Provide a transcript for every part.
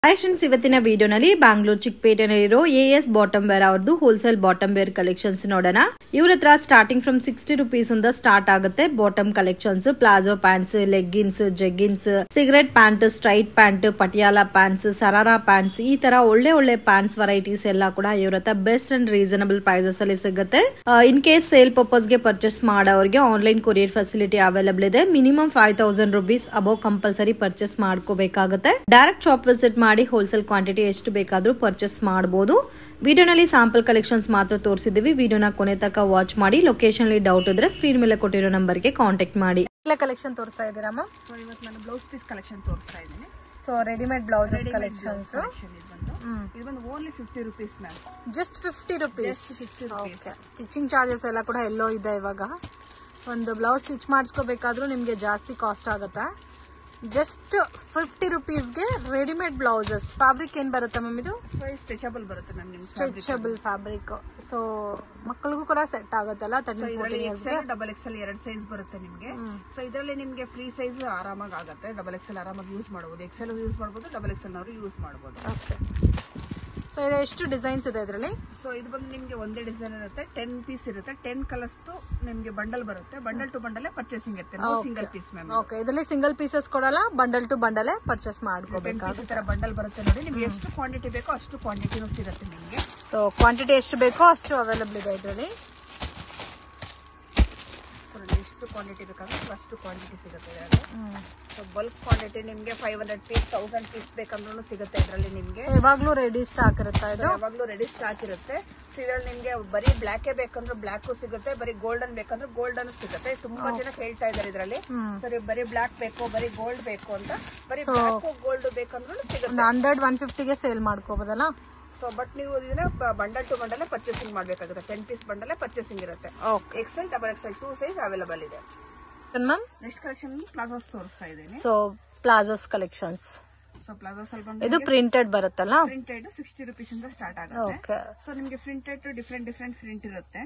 Hi friends, ಇವತ್ತಿನ ವಿಡಿಯೋನಲ್ಲಿ ಬ್ಯಾಂಗ್ಳೂರ್ ಚಿಕ್ಕಪೇಟೆನಲ್ಲಿರೋ ಎಎಸ್ ಬಾಟಮ್ ವೇರ್ ಅವ್ರದ್ದು ಹೋಲ್ಸೇಲ್ ಬಾಟಮ್ ವೇರ್ ಕಲೆಕ್ಷನ್ಸ್ ನೋಡೋಣ. ಇವ್ರ ಹತ್ರ ಸ್ಟಾರ್ಟಿಂಗ್ ಫ್ರಮ್ 60 rupees ಇಂದ ಸ್ಟಾರ್ಟ್ ಆಗುತ್ತೆ bottom collections. Palazzo pants, leggings, jeggings, cigarette pant, straight pant, Patiala pants, sharara pants, ಈ ತರ ಒಳ್ಳೆ ಪ್ಯಾಂಟ್ಸ್ ವೆರೈಟೀಸ್ ಎಲ್ಲ ಕೂಡ ಇವ್ರ ಹತ್ರ ಬೆಸ್ಟ್ ಅಂಡ್ ರೀಸನಬಲ್ ಪ್ರೈಸಸ್ ಅಲ್ಲಿ ಸಿಗುತ್ತೆ. ಇನ್ ಕೇಸ್ ಸೇಲ್ ಪರ್ಪಸ್ ಗೆ ಪರ್ಚೇಸ್ ಮಾಡೋರಿಗೆ ಆನ್ಲೈನ್ ಕೊರಿಯರ್ ಫೆಸಿಲಿಟಿ ಅವೈಲೇಬಲ್ ಇದೆ. Minimum 5000 rupees above compulsory purchase ಮಾಡ್ಕೋಬೇಕಾಗುತ್ತೆ. ಡೈರೆಕ್ಟ್ ಶಾಪ್ ವಿಸಿಟ್ ಮಾಡಿ ಹೋಲ್ಸೇಲ್ ಕ್ವಾಂಟಿಟಿ ಎಷ್ಟು ಬೇಕಾದ್ರೂ ಪರ್ಚೇಸ್ ಮಾಡಬಹುದು. ವಿಡಿಯೋನಲ್ಲಿ ಸ್ಯಾಂಪಲ್ ಕಲೆಕ್ಷನ್ಸ್ ಮಾತ್ರ ತೋರಿಸಿದೀವಿ. ವಿಡಿಯೋನ ಕೊನೆ ತನಕ ವಾಚ್ ಮಾಡಿ. ಲೊಕೇಶನ್ ಅಲ್ಲಿ ಡೌಟ್ ಇದ್ರೆ ಸ್ಕ್ರೀನ್ ಮೇಲೆ ಕೊಟ್ಟಿರೋ ನಂಬರ್ಗೆ ಕಾಂಟ್ಯಾಕ್ಟ್ ಮಾಡಿ. ಕಲೆಕ್ಷನ್ ತೋರಿಸ್ತಾ ಇದ್ದೀರಮ್ಮ? ಸೊ ಇವತ್ತು ನಾನು ಬ್ಲೌಸ್ ಪೀಸ್ ಕಲೆಕ್ಷನ್ ತೋರಿಸ್ತಾ ಇದ್ದೀನಿ. ಸೊ ರೆಡಿಮೇಡ್ ಬ್ಲೌಸಸ್ ಕಲೆಕ್ಷನ್ಸ್ ಇದು ಬಂದು only 50 rupees ma'am. Just 50 rupees. Stitching charges ಎಲ್ಲ ಕೂಡ ಎಲ್ಲೋ ಇದೆ. ಇವಾಗ ಒಂದು ಬ್ಲೌಸ್ ಸ್ಟಿಚ್ ಮಾಡಿಸ್ಕೋಬೇಕಾದ್ರೂ ನಿಮ್ಗೆ ಜಾಸ್ತಿ ಕಾಸ್ಟ್ ಆಗುತ್ತೆ. ಜಸ್ಟ್ 50 rupees ಗೆ ರೆಡಿಮೇಡ್ ಬ್ಲೌಸಸ್. ಫ್ಯಾಬ್ರಿಕ್ ಏನ್ ಬರುತ್ತೆ ಮ್ಯಾಮ್ ಇದು? ಸ್ಟ್ರೆಚಬಲ್ ಬರುತ್ತೆ ಮ್ಯಾಮ್. Stretchable fabric. ಸೊ ಮಕ್ಕಳಿಗೂ ಕೂಡ ಸೆಟ್ ಆಗುತ್ತಲ್ಲ. ಡಬಲ್ ಎಕ್ಸೆಲ್ 2 ಸೈಜ್ ಬರುತ್ತೆ ನಿಮ್ಗೆ. ಸೊ ಇದರಲ್ಲಿ ನಿಮ್ಗೆ ಫ್ರೀ ಸೈಜ್ ಆರಾಮಾಗಿ ಆಗುತ್ತೆ. ಡಬಲ್ ಎಕ್ಸೆಲ್ ಆರಾಮಾಗಿ ಯೂಸ್ ಮಾಡಬಹುದು. ಎಕ್ಸೆಲ್ ಯೂಸ್ ಮಾಡಬಹುದು, ಡಬಲ್ ಎಕ್ಸೆಲ್ ನವರು ಯೂಸ್ ಮಾಡಬಹುದು. ಸೊ ಇದು ಎಷ್ಟು ಡಿಸೈನ್ಸ್ ಇದೆ ಇದರಲ್ಲಿ? ಸೊ ಇದು ಬಂದು ನಿಮ್ಗೆ ಒಂದೇ ಡಿಸೈನ್ ಇರುತ್ತೆ. 10 ಪೀಸ್ ಇರುತ್ತೆ. 10 ಕಲರ್ಸ್ ನಿಮ್ಗೆ ಬಂಡಲ್ ಬರುತ್ತೆ. ಬಂಡಲ್ ಟು ಬಂಡಲ್ ಪರ್ಚೇಸಿಂಗ್ ಇರುತ್ತೆ. Single piece ma'am. ಓಕೆ, ಇದರಲ್ಲಿ ಸಿಂಗಲ್ ಪೀಸಸ್ ಕೊಡಲ್ಲ, ಬಂಡಲ್ ಟು ಬಂಡಲ್ ಪರ್ಚೇಸ್ ಮಾಡ್ಕೋಬೇಕು. ಈ ತರ ಬಂಡಲ್ ಬರುತ್ತೆ ನೋಡಿ. ನಿಮ್ಗೆ ಎಷ್ಟು ಕ್ವಾಂಟಿಟಿ ಬೇಕೋ ಅಷ್ಟು ಕ್ವಾಂಟಿಟಿನೂ ಸಿಗುತ್ತೆ ನಿಮ್ಗೆ. ಸೊ ಕ್ವಾಂಟಿಟಿ ಎಷ್ಟು ಬೇಕೋ ಅಷ್ಟು ಅವೈಲೇಬಲ್ ಇದೆ ಇದರಲ್ಲಿ. ಎಷ್ಟು ಕ್ವಾಂಟಿಟಿ ಬೇಕಾದ್ರೆ ಅಷ್ಟು ಕ್ವಾಂಟಿಟಿ ಸಿಗುತ್ತೆ ಇದರಲ್ಲಿ. ಸೊ ಬಲ್ಕ್ ಕ್ವಾಂಟಿಟಿ ನಿಮ್ಗೆ 500 ಪೀಸ್ 1000 ಪೀಸ್ ಬೇಕಂದ್ರೂ ಸಿಗುತ್ತೆ ಇದರಲ್ಲಿ ನಿಮ್ಗೆ. ಇವಾಗ್ಲೂ ರೆಡಿ ಸ್ಟಾಕ್ ಇರುತ್ತೆ. ಯಾವಾಗ್ಲೂ ರೆಡಿ ಸ್ಟಾಕ್ ಇರುತ್ತೆ. ಇದರಲ್ಲಿ ನಿಮ್ಗೆ ಬರೀ ಬ್ಲಾಕೇ ಬೇಕಂದ್ರೆ ಬ್ಲಾಕ್ ಸಿಗುತ್ತೆ, ಬರೀ ಗೋಲ್ಡನ್ ಬೇಕಂದ್ರೆ ಗೋಲ್ಡನ್ ಸಿಗುತ್ತೆ. ತುಂಬಾ ಜನ ಹೇಳ್ತಾ ಇದಾರೆ ಇದರಲ್ಲಿ. ಸರಿ, ಬರೀ ಬ್ಲಾಕ್ ಬೇಕು, ಬರೀ ಗೋಲ್ಡ್ ಬೇಕು ಅಂತ. ಬರೀ ಬ್ಲಾಕ್ ಗೋಲ್ಡ್ ಬೇಕಂದ್ರೂ ಸಿಗುತ್ತೆ. 100-150 ಗೆ ಸೇಲ್ ಮಾಡ್ಕೋಬಹುದಲ್ಲ. ಸೊ ಬಟ್ ನೀವು ಇದನ್ನ ಬಂಡಲ್ ಟು ಬಂಡಲ್ ಪರ್ಚೇಸಿಂಗ್ ಮಾಡ್ಬೇಕಾಗುತ್ತೆ. 10 ಪೀಸ್ ಬಂಡಲ್ ಪರ್ಚೇಸಿಂಗ್ ಇರುತ್ತೆ. XL, double XL 2 size available ಇದೆ. ನೆಕ್ಸ್ಟ್ ಕಲೆಕ್ಷನ್ ಪ್ಲಾಜೋಸ್ ತೋರಿಸ್ತಾ ಇದ್ದೀನಿ. So palazzos collections. So palazzos ಅಲ್ಲಿ ಬಂದು ಇದು ಪ್ರಿಂಟೆಡ್ ಬರುತ್ತಲ್ಲ. ಪ್ರಿಂಟೆಡ್ 60 rupees ಇಂದ ಸ್ಟಾರ್ಟ್ ಆಗುತ್ತೆ. ಸೊ ನಿಮ್ಗೆ ಪ್ರಿಂಟೆಡ್ ಡಿಫ್ರೆಂಟ್ ಪ್ರಿಂಟ್ ಇರುತ್ತೆ.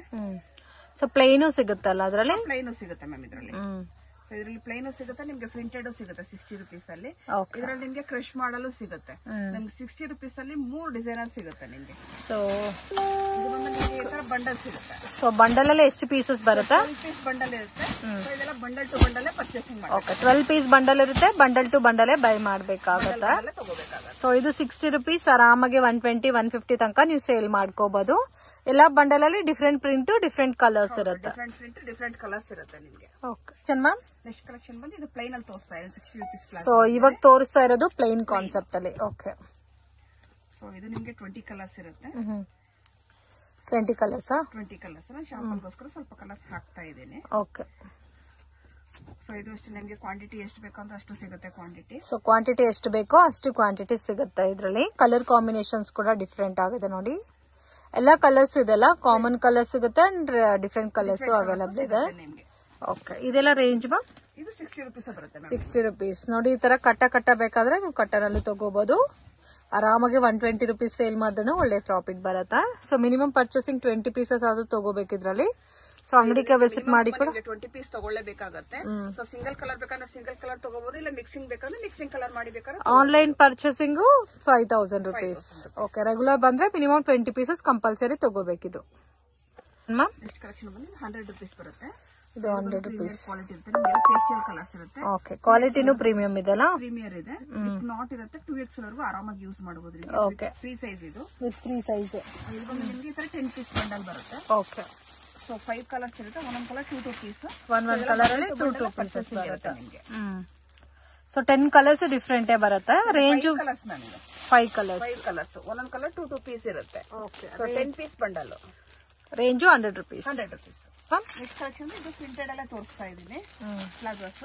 ಸೊ ಪ್ಲೇನು ಸಿಗುತ್ತಲ್ಲ ಅದರಲ್ಲಿ? ಪ್ಲೇನು ಸಿಗುತ್ತೆ ಮ್ಯಾಮ್ ಇದರಲ್ಲಿ. ಸೊ ಇದರಲ್ಲಿ ಪ್ಲೇನು ಸಿಗುತ್ತೆ, ನಿಮ್ಗೆ ಪ್ರಿಂಟೆಡ್ ಸಿಗುತ್ತೆ 60 rupees ಅಲ್ಲಿ. ಇದರಲ್ಲಿ ನಿಮ್ಗೆ ಕ್ರಶ್ ಮಾಡಲು ಸಿಗುತ್ತೆ. ನಿಮ್ಗೆ 60 rupees ಅಲ್ಲಿ 3 ಡಿಸೈನರ್ ಸಿಗುತ್ತೆ ನಿಮ್ಗೆ. ಸೊ ನಿಮ್ಗೆ ಈ ತರ ಬಂಡಲ್ ಸಿಗುತ್ತೆ. ಸೊ ಬಂಡಲ್ ಅಲ್ಲಿ ಎಷ್ಟು ಪೀಸಸ್ ಬರುತ್ತೆ? 12 ಪೀಸ್ ಬಂಡಲ್ ಇರುತ್ತೆ. ಸೊ ಇದೆಲ್ಲ ಬಂಡಲ್ ಟು ಬಂಡಲ್ ಪರ್ಚೇಸಿಂಗ್ ಮಾಡಿ. ಓಕೆ, 12 ಪೀಸ್ ಬಂಡಲ್ ಇರುತ್ತೆ. ಬಂಡಲ್ ಟು ಬಂಡಲ್ ಬೈ ಮಾಡ್ಬೇಕಾಗುತ್ತೆ. ತಗೋಬೇಕಾಗುತ್ತೆ. ಸೊ ಇದು 60 rupees. ಆರಾಮಾಗಿ 120-150 ತನಕ ನೀವು ಸೇಲ್ ಮಾಡ್ಕೋಬಹುದು. ಎಲ್ಲಾ ಬಂಡಲ್ ಅಲ್ಲಿ ಡಿಫ್ರೆಂಟ್ ಪ್ರಿಂಟ್, ಡಿಫ್ರೆಂಟ್ ಕಲರ್ಸ್ ಇರುತ್ತೆ. ಡಿಫ್ರೆಂಟ್ ಪ್ರಿಂಟ್, ಡಿಫ್ರೆಂಟ್ ಕಲರ್ಸ್ ಇರುತ್ತೆ ನಿಮ್ಗೆ. Okay ma'am. ನೆಕ್ಸ್ಟ್ ಕಲೆಕ್ಷನ್ ಬಂದು ಇದು ಪ್ಲೈನ್ ಅಲ್ಲಿ ತೋರಿಸ್ತಾ ಇದೆ 60 rupees. ಸೊ ಇವಾಗ ತೋರಿಸ್ತಾ ಇರೋದು ಪ್ಲೈನ್ ಕಾನ್ಸೆಪ್ಟ್ ಅಲ್ಲಿ. ಓಕೆ. ಸೊ ಇದು ನಿಮ್ಗೆ 20 ಕಲರ್ಸ್ ಇರುತ್ತೆ. 20 ಕಲರ್ಸ್. 20 ಕಲರ್ಸ್ ಶಾಂಪಲ್ಗೋಸ್ಕರ ಸ್ವಲ್ಪ ಕಲರ್ಸ್ ಹಾಕ್ತಾ ಇದ್ದೇನೆ. ಓಕೆ. ಸೊ ಇದು ಅಷ್ಟು ನಿಮ್ಗೆ ಕ್ವಾಂಟಿಟಿ ಎಷ್ಟು ಬೇಕೋ ಅಂದ್ರೆ ಅಷ್ಟು ಸಿಗುತ್ತೆ ಕ್ವಾಂಟಿಟಿ. ಸೊ ಕ್ವಾಂಟಿಟಿ ಎಷ್ಟು ಬೇಕೋ ಅಷ್ಟು ಕ್ವಾಂಟಿಟಿ ಸಿಗುತ್ತೆ ಇದರಲ್ಲಿ. ಕಲರ್ ಕಾಂಬಿನೇಷನ್ಸ್ ಕೂಡ ಡಿಫ್ರೆಂಟ್ ಆಗಿದೆ ನೋಡಿ. ಎಲ್ಲ ಕಲರ್ಸ್ ಇದೆಲ್ಲ ಕಾಮನ್ ಕಲರ್ ಸಿಗುತ್ತೆ ಅಂಡ್ ಡಿಫ್ರೆಂಟ್ ಕಲರ್ಸ್ ಅವೈಲೇಬಲ್ ಇದೆ. ಓಕೆ, ಇದೆಲ್ಲ ರೇಂಜ್ ಮ್ಯಾಮ್? ಇದು 60 rupees ಬರುತ್ತೆ. 60 rupees. ನೋಡಿ, ಈ ತರ ಕಟ್ಟ ಬೇಕಾದ್ರೆ ನೀವು ಕಟ್ಟರಲ್ಲಿ ತಗೋಬಹುದು. ಆರಾಮಾಗಿ 120 rupees ಸೇಲ್ ಮಾಡಿದ್ರೆ ಒಳ್ಳೆ ಪ್ರಾಫಿಟ್ ಬರುತ್ತೆ. ಸೊ ಮಿನಿಮಮ್ ಪರ್ಚೇಸಿಂಗ್ 20 pieces ಆದ್ರೂ ತಗೋಬೇಕಿದ್ರಲ್ಲಿ. ಸೊ ಅಂಗಡಿಗೆ ವಿಸಿಟ್ ಮಾಡಿ ಕೂಡ 20 ಪೀಸ್ ತಗೊಳ್ಳೇಬೇಕಾಗತ್ತೆ. ಸೊ ಸಿಂಗಲ್ ಕಲರ್ ಬೇಕಂದ್ರೆ ಸಿಂಗಲ್ ಕಲರ್ ತಗೋಬಹುದು, ಇಲ್ಲ ಮಿಕ್ಸಿಂಗ್ ಬೇಕಂದ್ರೆ ಮಿಕ್ಸಿಂಗ್ ಕಲರ್ ಮಾಡಿ ಬೇಕಾದ್ರೆ. Online purchasing 5000 rupees. Okay, regular ಬಂದ್ರೆ ಮಿನಿಮಮ್ 20 pieces ಕಂಪಲ್ಸರಿ ತಗೋಬೇಕಿದು. ನೆಕ್ಸ್ಟ್ ಕಲೆಕ್ಷನ್ ಬಂದು 100 rupees ಬರುತ್ತೆ. ಇದು 100 rupees. ಕ್ವಾಲಿಟಿ ಇರುತ್ತೆ. ನಿಮ್ಗೆ ಪೇಸ್ಟಲ್ ಕಲರ್ಸ್ ಇರುತ್ತೆ. ಓಕೆ, ಕ್ವಾಲಿಟಿನೂ ಪ್ರೀಮಿಯಂ ಇದೆಲ್ಲ. ಪ್ರೀಮಿಯರ್ ಇದೆ. ನಾಟ್ ಇರುತ್ತೆ. 2XL ವರೆಗೂ ಆರಾಮಾಗಿ ಯೂಸ್ ಮಾಡಬಹುದು. ಓಕೆ, ಫ್ರೀ ಸೈಜ್ ಇದು. Free size. ಇದು ಬಂದು ನಿಮ್ಗೆ ಈ ತರ 10 ಪೀಸ್ ಬಂಡಲ್ ಬರುತ್ತೆ. ಓಕೆ. ಸೊ 5 ಕಲರ್ಸ್ ಇರುತ್ತೆ. ಒಂದೊಂದು ಕಲರ್ 2 ಪೀಸ್. ಒಂದೊಂದು ಕಲರ್ ಅಲ್ಲಿ 2 ಪೀಸಸ್ ಬರುತ್ತೆ ನಿಮಗೆ. ಸೊ 10 ಕಲರ್ಸ್ ಡಿಫ್ರೆಂಟ್ ಬರುತ್ತೆ. Range 5 colours. ಒಂದೊಂದು ಕಲರ್ 2 ಪೀಸ್ ಇರುತ್ತೆ. Okay. So 10 piece bundle. Range 100 rupees. Next collection ಇದು ಪ್ರಿಂಟೆಡ್ ಎಲ್ಲ ತೋರಿಸ್ತಾ ಇದ್ದೀನಿ. ಪ್ಲಾಜೋಸ್.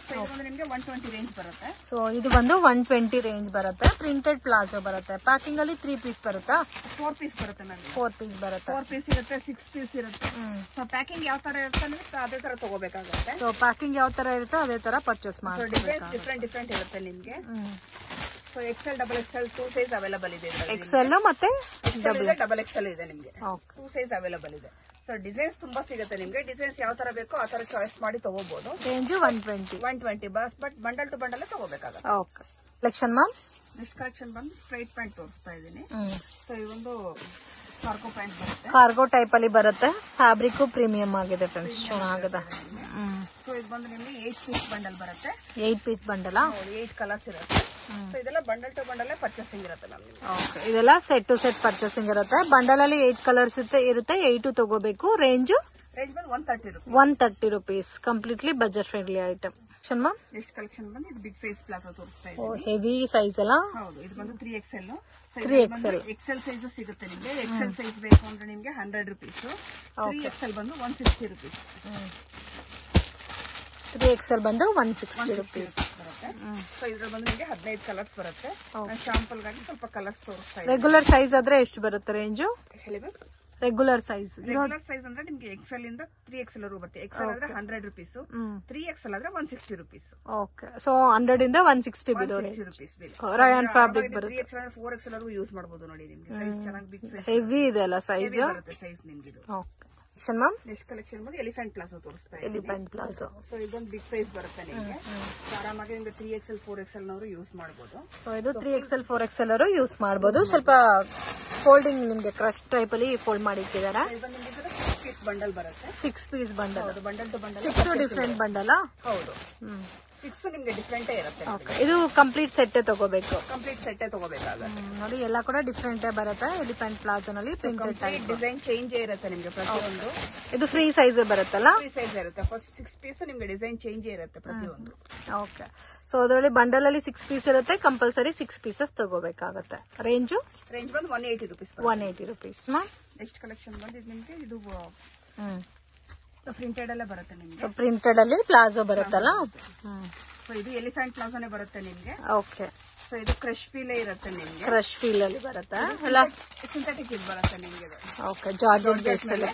ಸೊ ಇದು ಬಂದು ನಿಮಗೆ 120 ರೇಂಜ್ ಬರುತ್ತೆ. ಸೊ ಇದು ಬಂದು 120 ರೇಂಜ್ ಬರುತ್ತೆ. ಪ್ರಿಂಟೆಡ್ ಪ್ಲಾಜೋ ಬರುತ್ತೆ. ಪ್ಯಾಕಿಂಗ್ ಅಲ್ಲಿ 3 ಪೀಸ್ ಬರುತ್ತಾ? 4 ಪೀಸ್ ಬರುತ್ತೆ ಮ್ಯಾಮ್. 4 ಪೀಸ್ ಬರುತ್ತೆ. 4 ಪೀಸ್ ಇರುತ್ತೆ, 6 ಪೀಸ್ ಇರುತ್ತೆ. ಸೊ ಪ್ಯಾಕಿಂಗ್ ಯಾವ ತರ ಇರುತ್ತೆ ಅಂದ್ರೆ ಅದೇ ತರ ತಗೋಬೇಕಾಗುತ್ತೆ. ಸೊ ಪ್ಯಾಕಿಂಗ್ ಯಾವ ತರ ಇರುತ್ತೆ ಅದೇ ತರ ಪರ್ಚೇಸ್ ಮಾಡಿ. ಡಿಫ್ರೆಂಟ್ ಇರುತ್ತೆ ನಿಮ್ಗೆ. So XL, double XL 2 size available ಇದೆ. ಎಕ್ಸೆಲ್ ಮತ್ತೆ ಡಬಲ್ ಎಕ್ಸೆಲ್ ಇದೆ ನಿಮ್ಗೆ. 2 ಸೈಜ್ ಅವೈಲೇಬಲ್ ಇದೆ. ಸೊ ಡಿಸೈನ್ಸ್ ತುಂಬಾ ಸಿಗುತ್ತೆ ನಿಮ್ಗೆ. ಡಿಸೈನ್ಸ್ ಯಾವ ತರ ಬೇಕೋ ಆ ತರ ಚಾಯ್ಸ್ ಮಾಡಿ ತಗೋಬಹುದು. Range 120 but bundle to bundle ತಗೋಬೇಕಾಗುತ್ತೆ. Okay. Collection ma'am next collection ಬಂದು ಸ್ಟ್ರೈಟ್ ಪ್ಯಾಂಟ್ ತೋರಿಸ್ತಾ ಇದ್ದೀನಿ. ಸೊ ಇದೊಂದು ಕಾರ್ಗೋ ಪ್ಯಾಂಟ್ ಬರುತ್ತೆ, ಕಾರ್ಗೋ ಟೈಪ್ ಅಲ್ಲಿ ಬರುತ್ತೆ. ಫ್ಯಾಬ್ರಿಕ್ ಪ್ರೀಮಿಯಂ ಆಗಿದೆ ಫ್ರೆಂಡ್ಸ್, ಚೆನ್ನಾಗಿದೆ. ಸೊ ಇದು ಬಂದು ನಿಮ್ಗೆ 8 ಪೀಸ್ ಬಂಡಲ್ ಬರುತ್ತೆ. 8 ಪೀಸ್ ಬಂಡಲ್, 8 ಕಲರ್ಸ್ ಇರುತ್ತೆ. ಸೊ ಇದೆಲ್ಲ ಬಂಡಲ್ ಟು ಬಂಡಲ್ ಪರ್ಚೇಸಿಂಗ್ ಇರುತ್ತೆ ನಮ್ಗೆ. ಓಕೆ, ಇದೆಲ್ಲ ಸೆಟ್ ಟು ಸೆಟ್ ಪರ್ಚೇಸಿಂಗ್ ಇರುತ್ತೆ. ಬಂಡಲ್ ಅಲ್ಲಿ 8 ಕಲರ್ಸ್ ಇರುತ್ತೆ. 8 ತಗೋಬೇಕು. ರೇಂಜ್ ಬಂದು 130 rupees. 130 rupees. Completely budget friendly item. Next collection ಬಂದು ಇದು ಬಿಗ್ ಸೈಜ್ ಪ್ಲಾಜೋ ತೋರಿಸ್ತಾ ಇದ್ದೀನಿ. ಹೆವಿ ಸೈಜ್ ಅಲ್ಲ? ಹೌದು, ಇದು ಬಂದು 3XL. 3XL ಎಕ್ಸೆಲ್ ಸೈಜ್ ಸಿಗುತ್ತೆ ನಿಮ್ಗೆ. ಎಕ್ಸೆಲ್ ಸೈಜ್ ಬೇಕು ಅಂದ್ರೆ ನಿಮ್ಗೆ 100 ರೂಪೀಸ್. 3XL ಬಂದು 160 ರೂಪೀಸ್. 3XL ಬಂದು 160 ರೂಪೀಸ್ ಬರುತ್ತೆ. ಸೊ ಇದ್ರ ಬಂದು ನಿಮ್ಗೆ 15 ಕಲರ್ಸ್ ಬರುತ್ತೆ. ಶಾಂಪಲ್ ಗಾಗಿ ಸ್ವಲ್ಪ ಕಲರ್ಸ್ ತೋರಿಸ್ತಾ ಇದ್ದೀನಿ. ರೆಗ್ಯುಲರ್ ಸೈಜ್ ಆದ್ರೆ ಎಷ್ಟು ಬರುತ್ತೆ ರೇಂಜ್? ರೆಗ್ಯುಲರ್ ಸೈಜ್ ಅಂದ್ರೆ ನಿಮ್ಗೆ ಎಕ್ಸೆಲ್ ಇಂದ 3XL ವರೆಗೂ ಬರುತ್ತೆ. ಎಕ್ಸೆಲ್ ಆದ್ರೆ 100 ರೂಪೀಸ್, 3XL ಆದ್ರೆ 160 ರೂಪೀಸ್. ಓಕೆ, ಸೊ 100 ಇಂದ 160 ರೂಪೀಸ್ ರಯಾನ್ ಫ್ಯಾಬ್ರಿಕ್ ಬರುತ್ತೆ. 3XL ಅಂದ್ರೆ 4XL ವರೆಗೂ ಯೂಸ್ ಮಾಡಬಹುದು ನೋಡಿ. ನಿಮ್ಗೆ ಸೈಜ್ ಚೆನ್ನಾಗಿ ಬಿಗ್ ಸೈಜ್ ಹೆವಿ ಇದೆ ಅಲ್ಲ ಸೈಜ್? ಬರುತ್ತೆ ಸೈಜ್ ನಿಮ್ಗೆ ಇದು. ಓಕೆ ಮ್ಯಾಮ್, ನೆಕ್ಸ್ಟ್ ಕಲೆಕ್ಷನ್ ಬಂದು ಎಲಿಫೆಂಟ್ ಪ್ಲಾಜೋ ತೋರಿಸ್ತಾ ಇದ್ದೀನಿ. Elephant palazzo. ಸೊ ಇದೊಂದು ಬಿಗ್ ಸೈಜ್ ಬರುತ್ತೆ ನಿಮ್ಗೆ. ಆರಾಮಾಗಿ ನಿಮ್ಗೆ 3XL 4XL ನವರು ಯೂಸ್ ಮಾಡಬಹುದು. ಸೊ ಇದು 3XL 4XL ಅವರು ಯೂಸ್ ಮಾಡಬಹುದು. ಸ್ವಲ್ಪ ಫೋಲ್ಡಿಂಗ್ ನಿಮ್ಗೆ ಕ್ರಶ್ ಟೈಪ್ ಅಲ್ಲಿ ಫೋಲ್ಡ್ ಮಾಡಿಟ್ಟಿದ್ದಾರೆ. 6 ಪೀಸ್ ಬಂಡಲ್ ಬರುತ್ತೆ. 6 piece bundle. Bundle to bundle 6 different bundle. ಹೌದು, 6 ನಿಮ್ಗೆ ಡಿಫ್ರೆಂಟ್ ಇರುತ್ತೆ. ಇದು ಕಂಪ್ಲೀಟ್ ಸೆಟ್ ತಗೋಬೇಕು. ಕಂಪ್ಲೀಟ್ ಸೆಟ್ ತಗೋಬೇಕಾಗುತ್ತೆ ನೋಡಿ. ಎಲ್ಲ ಕೂಡ ಡಿಫ್ರೆಂಟ್ ಬರುತ್ತೆ. ಎಲಿಫೆಂಟ್ ಪ್ಲಾಜೋ ನಲ್ಲಿ ಪ್ರಿಂಟೆಡ್ ಟೈಪ್ ಡಿಸೈನ್ ಚೇಂಜ್ ಇರುತ್ತೆ ನಿಮ್ಗೆ ಪ್ರತಿಯೊಂದು. ಇದು ಫ್ರೀ ಸೈಜ್ ಬರುತ್ತಲ್ಲ? ಫ್ರೀ ಸೈಜ್ ಇರುತ್ತೆ. ಫಸ್ಟ್ 6 ಪೀಸ್ ನಿಮ್ಗೆ ಡಿಸೈನ್ ಚೇಂಜ್ ಇರುತ್ತೆ ಪ್ರತಿಯೊಂದು. ಓಕೆ, ಸೊ ಅದರಲ್ಲಿ ಬಂಡಲ್ ಅಲ್ಲಿ 6 ಪೀಸ್ ಇರುತ್ತೆ. Compulsory 6 pieces ತಗೋಬೇಕಾಗುತ್ತೆ. ರೇಂಜ್ ಬಂದು 180 ರೂಪೀಸ್. 180 ರೂಪೀಸ್. ನೆಕ್ಸ್ಟ್ ಕಲೆಕ್ಷನ್ ಬಂದು ನಿಮ್ಗೆ ಇದು ಪ್ರಿಂಟೆಡ್ ಅಲ್ಲೇ ಬರುತ್ತೆ ನಿಮ್ಗೆ. ಸೊ ಪ್ರಿಂಟೆಡ್ ಅಲ್ಲಿ ಪ್ಲಾಜೋ ಬರುತ್ತಲ್ಲ? ಸೊ ಇದು ಎಲಿಫೆಂಟ್ ಪ್ಲಾಜೋನೇ ಬರುತ್ತೆ ನಿಮ್ಗೆ. ಓಕೆ, ಸೊ ಇದು ಕ್ರಶ್ ಫೀಲ್ ಇರುತ್ತೆ ನಿಮ್ಗೆ. ಕ್ರಶ್ ಫೀಲ್ ಅಲ್ಲಿ ಬರುತ್ತೆ. ಎಲ್ಲ ಸಿಂಥೆಟಿಕ್ ಇದು ಬರುತ್ತೆ ನಿಮ್ಗೆ. ಓಕೆ, ಜಾರ್ಜೆಟ್ ಬೇಸ್ ಅಲ್ಲಿ.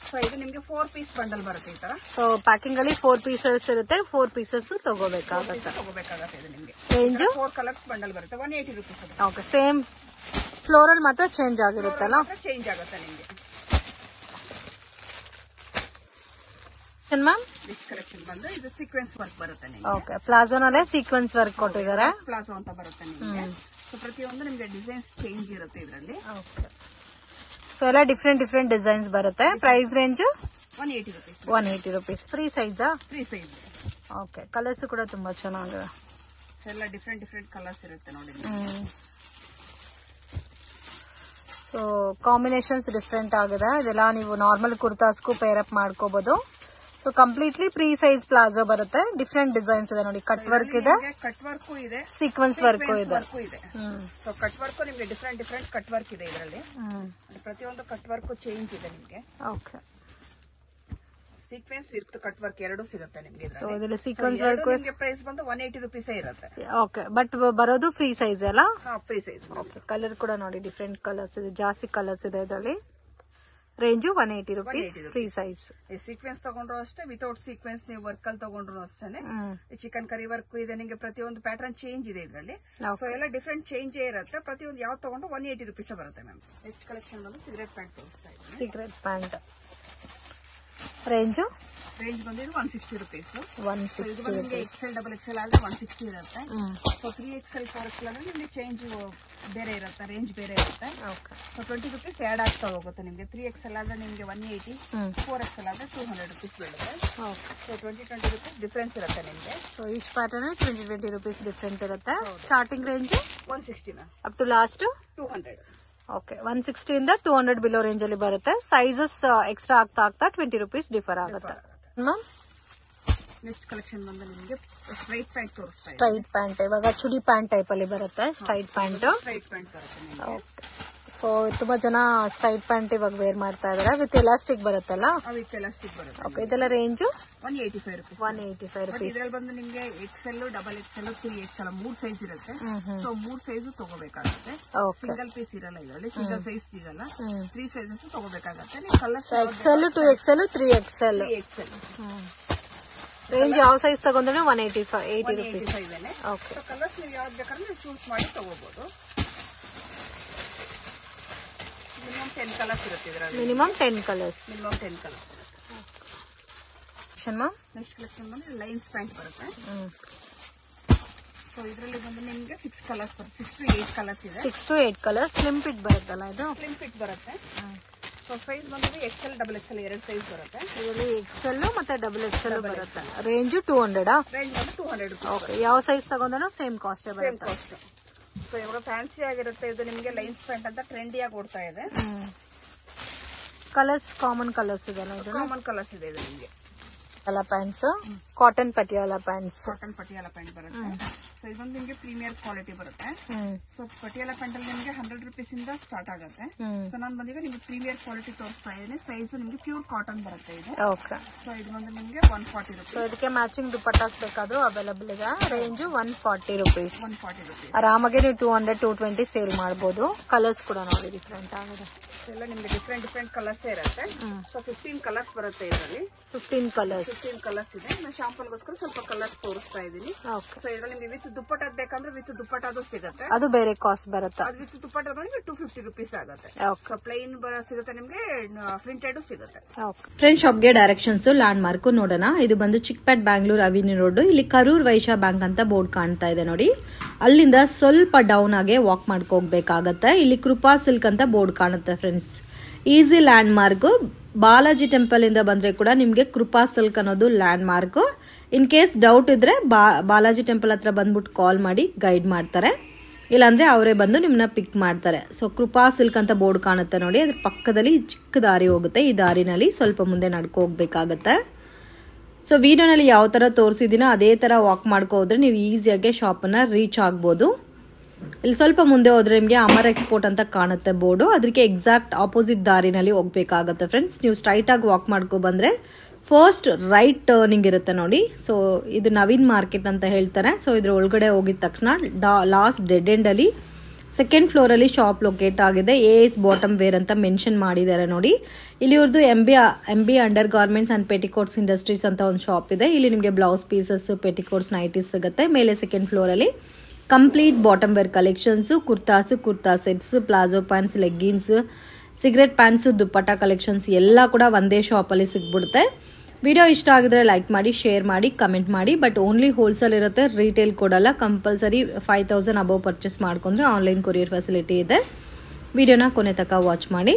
ಸೊ ಇದು ನಿಮ್ಗೆ 4 ಪೀಸ್ ಬಂಡಲ್ ಬರುತ್ತೆ ಈ ತರ. ಸೊ ಪ್ಯಾಕಿಂಗ್ ಅಲ್ಲಿ 4 ಪೀಸಸ್ ಇರುತ್ತೆ. 4 ಪೀಸಸ್ ತಗೋಬೇಕಾಗುತ್ತೆ. ಇದು ನಿಮ್ಗೆ ರೇಂಜ್ 4 ಕಲರ್ಸ್ ಬಂಡಲ್ ಬರುತ್ತೆ. 180 ರೂಪೀಸ್. ಓಕೆ, ಸೇಮ್ ಫ್ಲೋರಲ್ ಮಾತ್ರ ಚೇಂಜ್ ಆಗಿರುತ್ತಲ್ಲ? ಚೇಂಜ್ ಆಗುತ್ತೆ ನಿಮ್ಗೆ. ಮ್ಯಾಮ್ ನೆಕ್ಸ್ಟ್ ಕಲೆಕ್ಷನ್ ಬಂದು ಇದು ಸೀಕ್ವೆನ್ಸ್ ವರ್ಕ್ ಬರುತ್ತೆ ನಿಮ್ಗೆ. ಓಕೆ, ಪ್ಲಾಜೋನಲ್ಲೇ ಸೀಕ್ವೆನ್ಸ್ ವರ್ಕ್ ಕೊಟ್ಟಿದ್ದಾರೆ. ಪ್ಲಾಜೋ ಅಂತ ಬರುತ್ತೆ ನಿಮ್ಗೆ. ಸೊ ಪ್ರತಿಯೊಂದು ನಿಮ್ಗೆ ಡಿಸೈನ್ಸ್ ಚೇಂಜ್ ಇರುತ್ತೆ ಇದರಲ್ಲಿ. ಓಕೆ, ಸೊ ಎಲ್ಲ ಡಿಫ್ರೆಂಟ್ ಡಿಸೈನ್ಸ್ ಬರುತ್ತೆ. Price range 180 rupees. 180 rupees. Free ಸೈಜಾ? Free size. ಓಕೆ, ಕಲರ್ಸ್ ಕೂಡ ತುಂಬಾ ಚೆನ್ನಾಗಿದೆ. ಎಲ್ಲ ಡಿಫ್ರೆಂಟ್ ಕಲರ್ಸ್ ಇರುತ್ತೆ ನೋಡಿ. ಸೊ ಕಾಂಬಿನೇಷನ್ಸ್ ಡಿಫ್ರೆಂಟ್ ಆಗಿದೆ. ಇದೆಲ್ಲ ನೀವು ನಾರ್ಮಲ್ ಕುರ್ತಾಸ್ಗೂ ಪೇರ್ ಅಪ್ ಮಾಡ್ಕೋಬಹುದು. So completely free size palazzo ಬರುತ್ತೆ. ಡಿಫ್ರೆಂಟ್ ಡಿಸೈನ್ಸ್ ಇದೆ ನೋಡಿ. ಕಟ್ ವರ್ಕ್ ಇದೆ, ಕಟ್ ವರ್ಕ್ ಇದೆ, ಸೀಕ್ವೆನ್ಸ್ ವರ್ಕ್ ಇದೆ. ಸೊ ಕಟ್ ವರ್ಕ್ ನಿಮ್ಗೆ ಡಿಫ್ರೆಂಟ್ ಕಟ್ ವರ್ಕ್ ಇದೆ ಇದರಲ್ಲಿ. ಪ್ರತಿಯೊಂದು ಕಟ್ ವರ್ಕ್ ಚೇಂಜ್ ಇದೆ ನಿಮ್ಗೆ. Okay, sequence with cut work ಎರಡು ಸಿಗುತ್ತೆ ನಿಮ್ಗೆ. ಸೊ ಇದರಲ್ಲಿ ಸೀಕ್ವೆನ್ಸ್ ವರ್ಕ್ ನಿಮ್ಗೆ ಪ್ರೈಸ್ ಬಂದು 180 ರೂಪೀಸ್ ಇರುತ್ತೆ. ಓಕೆ, ಬಟ್ ಬರೋದು ಫ್ರೀ ಸೈಜ್ ಅಲ್ಲ? Free size. ಓಕೆ, ಕಲರ್ ಕೂಡ ನೋಡಿ ಡಿಫ್ರೆಂಟ್ ಕಲರ್ಸ್ ಇದೆ. ಜಾಸ್ತಿ ಕಲರ್ಸ್ ಇದೆ ಇದರಲ್ಲಿ. Range 180 rupees. Free size. Sequence ತಗೊಂಡ್ರು ಅಷ್ಟೇ, ವಿತೌಟ್ ಸೀಕ್ವೆನ್ಸ್ ನೀವು ವರ್ಕ್ ಅಲ್ಲಿ ತಗೊಂಡ್ರು ಅಷ್ಟೇ. ಚಿಕನ್ ಕರಿ ವರ್ಕ್ ಇದೆ ನಿಮ್ಗೆ. ಪ್ರತಿಯೊಂದು ಪ್ಯಾಟರ್ನ್ ಚೇಂಜ್ ಇದೆ ಇದರಲ್ಲಿ. ಸೊ ಎಲ್ಲ ಡಿಫ್ರೆಂಟ್ ಚೇಂಜ್ ಇರುತ್ತೆ. ಪ್ರತಿಯೊಂದು ಯಾವ್ದು ತಗೊಂಡ್ರು 180 ರೂಪೀಸ್ ಬರುತ್ತೆ ಮ್ಯಾಮ್. ನೆಕ್ಸ್ಟ್ ಕಲೆಕ್ಷನ್ ಬಂದು ಸಿಗರೇಟ್ ಪ್ಯಾಂಟ್ ತೋರಿಸ್ತಾ ಇದ್ದೀನಿ. ಸಿಗರೇಟ್ ಪ್ಯಾಂಟ್ ರೇಂಜ್ ಬಂದು 160 ರೂಪೀಸ್. 160 ಎಕ್ಸೆಲ್ ಡಬಲ್ ಎಕ್ಸೆಲ್ ಆದ್ರೆ 160 ಇರುತ್ತೆ. ಸೊ 3XL 4XL ಅಂದ್ರೆ ನಿಮ್ಗೆ ಚೇಂಜ್ ಬೇರೆ ಇರುತ್ತೆ, ರೇಂಜ್ ಬೇರೆ ಇರುತ್ತೆ. ಸೊ 20 ರೂಪೀಸ್ ಆಡ್ ಆಗ್ತಾ ಹೋಗುತ್ತೆ ನಿಮ್ಗೆ. 3XL ಆದ್ರೆ ನಿಮ್ಗೆ 180, 4XL ಆದ್ರೆ 200 ರೂಪೀಸ್ ಬೀಳುತ್ತೆ. ಸೊ 20 ರೂಪೀಸ್ ಡಿಫ್ರೆನ್ಸ್ ಇರುತ್ತೆ ನಿಮ್ಗೆ. So each pattern 20 rupees different ಇರುತ್ತೆ. Starting range 160 up to last 200. Okay, 160 ಇಂದ 200 ಬಿಲೋ ರೇಂಜ್ ಅಲ್ಲಿ ಬರುತ್ತೆ. ಸೈಜಸ್ ಎಕ್ಸ್ಟ್ರಾ ಆಗ್ತಾ 20 ರೂಪೀಸ್ ಡಿಫರ್ ಆಗುತ್ತೆ. ನೆಕ್ಸ್ಟ್ ಕಲೆಕ್ಷನ್ ಬಂದು ನಿಮಗೆ ಸ್ಟ್ರೈಟ್ ಪ್ಯಾಂಟ್ ತೋರಿಸ್ತಾ ಇದ್ದೀನಿ. ಸ್ಟ್ರೈಟ್ ಪ್ಯಾಂಟ್ ಇವಾಗ ಚುಡಿ ಪ್ಯಾಂಟ್ ಟೈಪ್ ಅಲ್ಲಿ ಬರುತ್ತೆ. Straight pant. ಓಕೆ, ಸೊ ತುಂಬಾ ಜನ ಸ್ಟ್ರೈಟ್ ಪ್ಯಾಂಟ್ ಇವಾಗ ವೇರ್ ಮಾಡ್ತಾ ಇದಾರೆ. ವಿತ್ ಎಲಾಸ್ಟಿಕ್ ಬರುತ್ತಲ್ಲ? ವಿತ್ ಎಲಾಸ್ಟಿಕ್ ಬರುತ್ತೆ. ಓಕೆ, ಇದೆಲ್ಲ ರೇಂಜ್ 185 ರೂಪೀಸ್. 185 ರೂಪೀಸ್. ಇದರಲ್ಲಿ ಬಂದು ನಿಮ್ಗೆ XL, double XL, 3XL 3 size ಇರುತ್ತೆ. ಸೊ 3 ಸೈಜ್ ತಗೋಬೇಕಾಗುತ್ತೆ. ಸಿಂಗಲ್ ಪೀಸ್ ಇರಲ್ಲ ಇದರಲ್ಲಿ. ಸಿಂಗಲ್ ಸೈಜ್ ಸಿಗಲ್ಲ. 3 ಸೈಜಸ್ ತಗೋಬೇಕಾಗುತ್ತೆ. ನೀವು colour XL, 2XL, 3XL. Range ಯಾವ ಸೈಜ್ ತಗೊಂಡ್ರೆ 180 ರೂಪೀಸ್. ಓಕೆ, ಕಲರ್ಸ್ ನೀವು ಯಾವ್ದು ಬೇಕಾದ್ರೆ ನೀವು ಚೂಸ್ ಮಾಡಿ ತಗೋಬಹುದು. ಮಿನಿಮಮ್ 10 ಕಲರ್ಸ್ ಇರುತ್ತೆ ಇದರಲ್ಲಿ. Minimum 10 colours. ನೆಕ್ಸ್ಟ್ ಕಲೆಕ್ಷನ್ ಬಂದ್ರೆ ಲೈನ್ಸ್ ಪ್ಯಾಂಟ್ ಬರುತ್ತೆ. ಸೊ ಇದರಲ್ಲಿ ಬಂದು ನಿಮ್ಗೆ 6 ಕಲರ್ಸ್ ಬರುತ್ತೆ, 6 to 8 ಕಲರ್ಸ್ ಇದೆ. 6 to 8 ಕಲರ್ಸ್. ಸ್ಲಿಮ್ ಫಿಟ್ ಬರುತ್ತಲ್ಲ ಇದು? ಸ್ಲಿಮ್ ಫಿಟ್ ಬರುತ್ತೆ. ಸೊ ಸೈಜ್ ಬಂದು XL ಡಬಲ್ XL 2 ಸೈಜ್ ಬರುತ್ತೆ. ಇದರಲ್ಲಿ XL ಮತ್ತೆ ಡಬಲ್ XL ಬರುತ್ತೆ. ರೇಂಜ್ 200. ರೇಂಜ್ ಬಂದು 200 ರೂಪೀಸ್. ಓಕೆ, ಯಾವ ಸೈಜ್ ತಗೊಂಡ್ರು ಸೇಮ್ ಕಾಸ್ಟ್ ಬರುತ್ತೆ. ಕಾಸ್ಟ್. ಸೊ ಇವಾಗ ಫ್ಯಾನ್ಸಿ ಆಗಿರುತ್ತೆ ಇದು. ನಿಮಗೆ ಲೈನ್ಸ್ ಪ್ಯಾಂಟ್ ಅಂತ ಟ್ರೆಂಡಿಯಾಗಿ ಓಡ್ತಾ ಇದೆ. ಕಲರ್ಸ್ ಕಾಮನ್ ಕಲರ್ಸ್ ಇದೆ, ಕಾಮನ್ ಕಲರ್ಸ್ ಇದೆ ಇದು ನಿಮಗೆ. Pants, cotton Patiala pants. Cotton Patiala pant ಬರುತ್ತೆ. ಸೊ ಇದೊಂದು ನಿಮಗೆ ಪ್ರೀಮಿಯರ್ ಕ್ವಾಲಿಟಿ ಬರುತ್ತೆ. ಸೊ ಪಟಿಯಾಲ ಪ್ಯಾಂಟ್ ಅಲ್ಲಿ ನಿಮಗೆ 100 ರೂಪೀಸ್ ಇಂದ ಸ್ಟಾರ್ಟ್ ಆಗುತ್ತೆ. ಸೊ ನಾನು ಬಂದಿಗೆ ನಿಮ್ಗೆ ಪ್ರೀಮಿಯರ್ ಕ್ವಾಲಿಟಿ ತೋರಿಸ್ತಾ ಇದ್ದೀನಿ. ಸೈಜ್ ನಿಮಗೆ ಪ್ಯೂರ್ ಕಾಟನ್ ಬರುತ್ತೆ ಇದು. ಓಕೆ. ಸೊ ಇದು ಬಂದು ನಿಮಗೆ 140 ರೂಪೀಸ್. ಸೊ ಇದಕ್ಕೆ ಮ್ಯಾಚಿಂಗ್ ದುಪಟ್ಟಾಸ್ ಬೇಕಾದ್ರೂ ಅವೈಲಬಲ್ ಇದೆ. Range 140 rupees. 140 ರೂಪೀಸ್. ಆರಾಮಾಗಿ ನೀವು 200 220 ಸೇಲ್ ಮಾಡಬಹುದು. ಕಲರ್ಸ್ ಕೂಡ ನೋಡಿ ಡಿಫ್ರೆಂಟ್ ಆಗಿದೆ. ಎಲ್ಲ ನಿಮ್ಗೆ ಡಿಫ್ರೆಂಟ್ ಕಲರ್ಸ್ ಇರುತ್ತೆ. ಸೊ 15 ಕಲರ್ಸ್ ಬರುತ್ತೆ ಇದರಲ್ಲಿ. 15 ಕಲರ್ಸ್ ಇದೆ. ನಾನು ಶಾಂಪಲ್ಗೋಸ್ಕರ ಸ್ವಲ್ಪ ಕಲರ್ಸ್ ತೋರಿಸ್ತಾ ಇದ್ದೀನಿ. ಸೊ ಇದರಲ್ಲಿ ನಿಮಗೆ ವಿತ್ ದುಪ್ಪಟ್ಟದ್ ಬೇಕಂದ್ರೆ ವಿತ್ ದುಪ್ಪಟ್ಟದು ಸಿಗುತ್ತೆ. ಅದು ಬೇರೆ ಕಾಸ್ಟ್ ಬರುತ್ತೆ. ಅದು ವಿತ್ ದುಪ್ಪಟ್ಟ ಬಂದ್ರೆ 250 ರೂಪೀಸ್ ಆಗುತ್ತೆ. ಸೊ ಪ್ಲೈನ್ ಸಿಗುತ್ತೆ ನಿಮ್ಗೆ, ಪ್ರಿಂಟೆಡ್ ಸಿಗುತ್ತೆ. ಫ್ರೆಂಡ್ ಶಾಪ್ಗೆ ಡೈರೆಕ್ಷನ್ಸ್ ಲ್ಯಾಂಡ್ ಮಾರ್ಕ್ ನೋಡೋಣ. ಇದು ಬಂದು ಚಿಕ್ಪೇಟ್ ಬ್ಯಾಂಗ್ಳೂರ್ ಅವಿನಿ ರೋಡ್. ಇಲ್ಲಿ ಕರೂರ್ ವೈಶ್ಯ ಬ್ಯಾಂಕ್ ಅಂತ ಬೋರ್ಡ್ ಕಾಣ್ತಾ ಇದೆ ನೋಡಿ. ಅಲ್ಲಿಂದ ಸ್ವಲ್ಪ ಡೌನ್ ಆಗಿ ವಾಕ್ ಮಾಡ್ಕೋಗ್ಬೇಕಾಗತ್ತೆ. ಇಲ್ಲಿ ಕೃಪಾ ಸಿಲ್ಕ್ ಅಂತ ಬೋರ್ಡ್ ಕಾಣುತ್ತೆ friends. Easy land mark. Balaji temple ಇಂದ ಬಂದ್ರೆ ಕೂಡ ನಿಮ್ಗೆ ಕೃಪಾ ಸಿಲ್ಕ್ ಅನ್ನೋದು land mark. In case doubt ಇದ್ರೆ ಬಾಲಾಜಿ ಟೆಂಪಲ್ ಹತ್ರ ಬಂದ್ಬಿಟ್ಟು ಕಾಲ್ ಮಾಡಿ ಗೈಡ್ ಮಾಡ್ತಾರೆ, ಇಲ್ಲಾಂದ್ರೆ ಅವರೇ ಬಂದು ನಿಮ್ಮನ್ನ ಪಿಕ್ ಮಾಡ್ತಾರೆ. ಸೊ ಕೃಪಾ ಸಿಲ್ಕ್ ಅಂತ ಬೋರ್ಡ್ ಕಾಣುತ್ತೆ ನೋಡಿ. ಅದ್ರ ಪಕ್ಕದಲ್ಲಿ ಚಿಕ್ಕ ದಾರಿ ಹೋಗುತ್ತೆ. ಈ ದಾರಿನಲ್ಲಿ ಸ್ವಲ್ಪ ಮುಂದೆ ನಡ್ಕೊ ಹೋಗ್ಬೇಕಾಗತ್ತೆ. ಸೊ ವಿಡಿಯೋನಲ್ಲಿ ಯಾವ ತರ ತೋರಿಸಿದೀನೋ ಅದೇ ತರ ವಾಕ್ ಮಾಡ್ಕೊ ಹೋದ್ರೆ ನೀವು ಈಸಿಯಾಗಿ ಶಾಪನ್ನ ರೀಚ್ ಆಗ್ಬೋದು. ಇಲ್ಲಿ ಸ್ವಲ್ಪ ಮುಂದೆ ಹೋದ್ರೆ ನಿಮಗೆ ಅಮರ್ ಎಕ್ಸ್ಪೋರ್ಟ್ ಅಂತ ಕಾಣುತ್ತೆ ಬೋರ್ಡು. ಅದಕ್ಕೆ ಎಕ್ಸಾಕ್ಟ್ ಆಪೋಸಿಟ್ ದಾರಿನಲ್ಲಿ ಹೋಗ್ಬೇಕಾಗತ್ತೆ ಫ್ರೆಂಡ್ಸ್. ನೀವು ಸ್ಟ್ರೈಟ್ ಆಗಿ ವಾಕ್ ಮಾಡ್ಕೊ ಬಂದ್ರೆ ಫಸ್ಟ್ ರೈಟ್ ಟರ್ನಿಂಗ್ ಇರುತ್ತೆ ನೋಡಿ. ಸೊ ಇದು ನವೀನ್ ಮಾರ್ಕೆಟ್ ಅಂತ ಹೇಳ್ತಾರೆ. ಸೊ ಇದ್ರ ಒಳಗಡೆ ಹೋಗಿದ ತಕ್ಷಣ ಲಾಸ್ಟ್ ಡೆಡ್ ಎಂಡ್ ಅಲ್ಲಿ ಸೆಕೆಂಡ್ ಫ್ಲೋರ್ ಅಲ್ಲಿ ಶಾಪ್ ಲೊಕೇಟ್ ಆಗಿದೆ. AS ಬಾಟಮ್ ವೇರ್ ಅಂತ ಮೆನ್ಷನ್ ಮಾಡಿದ್ದಾರೆ ನೋಡಿ. ಇಲ್ಲಿ ಇವ್ರದ್ದು MB under garments and petticoats industries ಅಂತ ಒಂದು ಶಾಪ್ ಇದೆ. ಇಲ್ಲಿ ನಿಮಗೆ ಬ್ಲೌಸ್ ಪೀಸಸ್, ಪೆಟಿಕೋಟ್ಸ್, ನೈಟೀಸ್ ಸಿಗುತ್ತೆ. ಮೇಲೆ ಸೆಕೆಂಡ್ ಫ್ಲೋರ್ ಅಲ್ಲಿ complete bottom wear collections, kurta sets, palazzo pants, leggings, cigarette pants, dupatta collections ಎಲ್ಲ ಕೂಡ ಒಂದೇ ಶಾಪಲ್ಲಿ ಸಿಗ್ಬಿಡುತ್ತೆ. ವಿಡಿಯೋ ಇಷ್ಟ ಆಗಿದ್ರೆ ಲೈಕ್ ಮಾಡಿ, ಶೇರ್ ಮಾಡಿ, ಕಮೆಂಟ್ ಮಾಡಿ. ಬಟ್ ಓನ್ಲಿ ಹೋಲ್ಸೇಲ್ ಇರುತ್ತೆ, ರಿಟೇಲ್ ಕೊಡಲ್ಲ. ಕಂಪಲ್ಸರಿ 5000 ಅಬೌವ್ ಪರ್ಚೇಸ್ ಮಾಡ್ಕೊಂಡ್ರೆ ಆನ್ಲೈನ್ ಕೊರಿಯರ್ ಫೆಸಿಲಿಟಿ ಇದೆ. ವಿಡಿಯೋನ ಕೊನೆ ತನಕ ವಾಚ್ ಮಾಡಿ.